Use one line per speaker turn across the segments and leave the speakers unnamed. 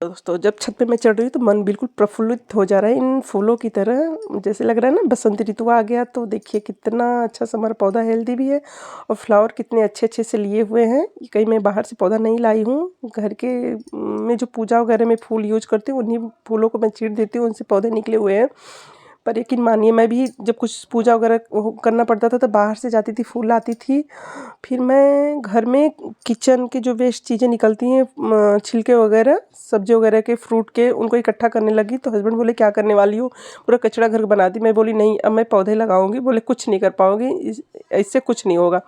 तो दोस्तों जब छत पे मैं चढ़ रही हूँ तो मन बिल्कुल प्रफुल्लित हो जा रहा है इन फूलों की तरह। जैसे लग रहा है ना बसंत ऋतु आ गया। तो देखिए कितना अच्छा सा हमारा पौधा हेल्दी भी है और फ्लावर कितने अच्छे अच्छे से लिए हुए हैं। कहीं मैं बाहर से पौधा नहीं लाई हूँ, घर के में जो पूजा वगैरह में फूल यूज करती हूँ उन्हीं फूलों को मैं चीर देती हूँ, उनसे पौधे निकले हुए हैं। पर यकीन मानिए मैं भी जब कुछ पूजा वगैरह करना पड़ता था तो बाहर से जाती थी, फूल लाती थी। फिर मैं घर में किचन के जो वेस्ट चीज़ें निकलती हैं, छिलके वगैरह, सब्जी वगैरह के, फ्रूट के, उनको इकट्ठा करने लगी। तो हस्बैंड बोले क्या करने वाली हो, पूरा कचरा घर बना दी। मैं बोली नहीं, अब मैं पौधे लगाऊंगी। बोले कुछ नहीं कर पाओगी, इससे कुछ नहीं होगा।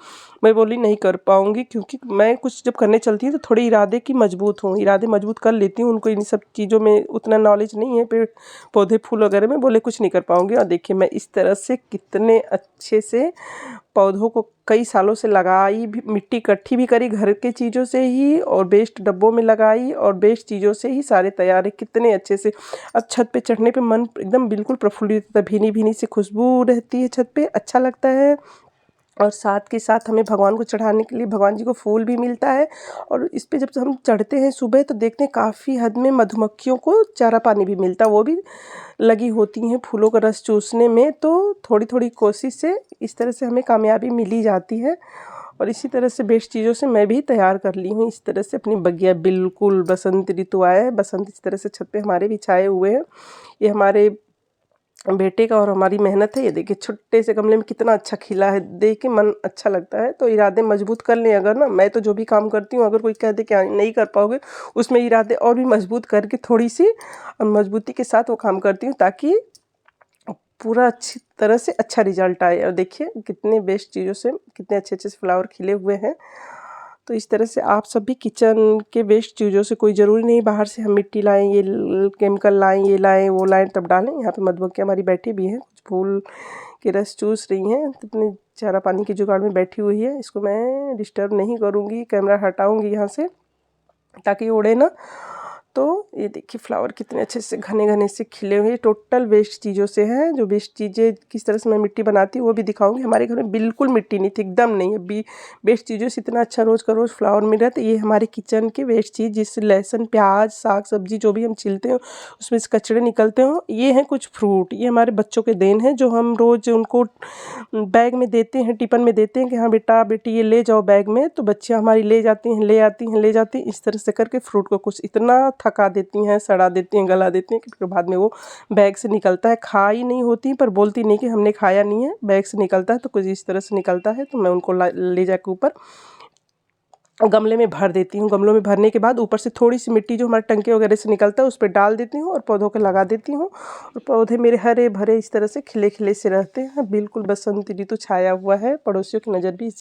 मैं बोली नहीं कर पाऊंगी, क्योंकि मैं कुछ जब करने चलती हूँ तो थोड़ी इरादे की मजबूत हूँ, इरादे मजबूत कर लेती हूँ। उनको इन सब चीज़ों में उतना नॉलेज नहीं है, पेड़ पौधे फूल वगैरह में। बोले कुछ नहीं कर पाऊंगी। और देखिए मैं इस तरह से कितने अच्छे से पौधों को कई सालों से लगाई भी, मिट्टी इकट्ठी भी करी घर के चीज़ों से ही, और बेस्ट डब्बों में लगाई और बेस्ट चीज़ों से ही सारे तैयार है कितने अच्छे से। अब छत पे चढ़ने पे मन एकदम बिल्कुल प्रफुल्लित होता है, भीनी भीनी से खुशबू रहती है छत पे, अच्छा लगता है। और साथ के साथ हमें भगवान को चढ़ाने के लिए भगवान जी को फूल भी मिलता है। और इस पे जब हम चढ़ते हैं सुबह तो देखते हैं काफ़ी हद में मधुमक्खियों को चारा पानी भी मिलता है, वो भी लगी होती हैं फूलों का रस चूसने में। तो थोड़ी थोड़ी कोशिश से इस तरह से हमें कामयाबी मिल ही जाती है। और इसी तरह से बेस्ट चीज़ों से मैं भी तैयार कर ली हूँ इस तरह से अपनी बगिया। बिल्कुल बसंत ऋतु आया है, बसंत इस तरह से छत पे हमारे भी छाए हुए हैं। ये हमारे बेटे का और हमारी मेहनत है। ये देखिए छोटे से गमले में कितना अच्छा खिला है, देख के मन अच्छा लगता है। तो इरादे मजबूत कर लें अगर ना, मैं तो जो भी काम करती हूँ अगर कोई कह दे कि नहीं कर पाओगे, उसमें इरादे और भी मजबूत करके थोड़ी सी मजबूती के साथ वो काम करती हूँ, ताकि पूरा अच्छी तरह से अच्छा रिजल्ट आए। और देखिए कितने बेस्ट चीज़ों से कितने अच्छे अच्छे से फ्लावर खिले हुए हैं। तो इस तरह से आप सब भी किचन के वेस्ट चीज़ों से, कोई ज़रूरी नहीं बाहर से हम मिट्टी लाएं, ये केमिकल लाएं, ये लाएं वो लाएं तब डालें। यहाँ पे मधुमक्खियाँ हमारी बैठी भी हैं, कुछ फूल के रस चूस रही हैं, तो अपने चारा पानी की जुगाड़ में बैठी हुई है। इसको मैं डिस्टर्ब नहीं करूँगी, कैमरा हटाऊँगी यहाँ से ताकि उड़े ना। तो ये देखिए फ्लावर कितने अच्छे से घने घने से खिले हुए, टोटल वेस्ट चीज़ों से हैं। जो वेस्ट चीज़ें किस तरह से मैं मिट्टी बनाती हूँ वो भी दिखाऊंगी। हमारे घर में बिल्कुल मिट्टी नहीं थी, एकदम नहीं है। वेस्ट चीज़ों से इतना अच्छा रोज़ का रोज़ फ्लावर मिल रहा है। तो ये हमारे किचन के वेस्ट चीज़, जिससे लहसुन, प्याज, साग सब्जी जो भी हम छीलते हैं उसमें से कचड़े निकलते हो। ये हैं कुछ फ्रूट, ये हमारे बच्चों के देन हैं जो हम रोज़ उनको बैग में देते हैं, टिफ़िन में देते हैं कि हाँ बेटा बेटी ये ले जाओ बैग में। तो बच्चियाँ हमारी ले जाती हैं, ले आती हैं, ले जाती हैं। इस तरह से करके फ्रूट को कुछ इतना थका देती हैं, सड़ा देती हैं, गला देती हैं कि फिर बाद में वो बैग से निकलता है। खा ही नहीं होती पर बोलती नहीं कि हमने खाया नहीं है, बैग से निकलता है। तो कुछ इस तरह से निकलता है। तो मैं उनको ले जाकर ऊपर गमले में भर देती हूँ। गमलों में भरने के बाद ऊपर से थोड़ी सी मिट्टी जो हमारे टंके वगैरह से निकलता है उस पर डाल देती हूँ और पौधों को लगा देती हूँ। और पौधे मेरे हरे भरे इस तरह से खिले खिले से रहते हैं। बिल्कुल बसंत ऋतु छाया हुआ है, पड़ोसियों की नज़र भी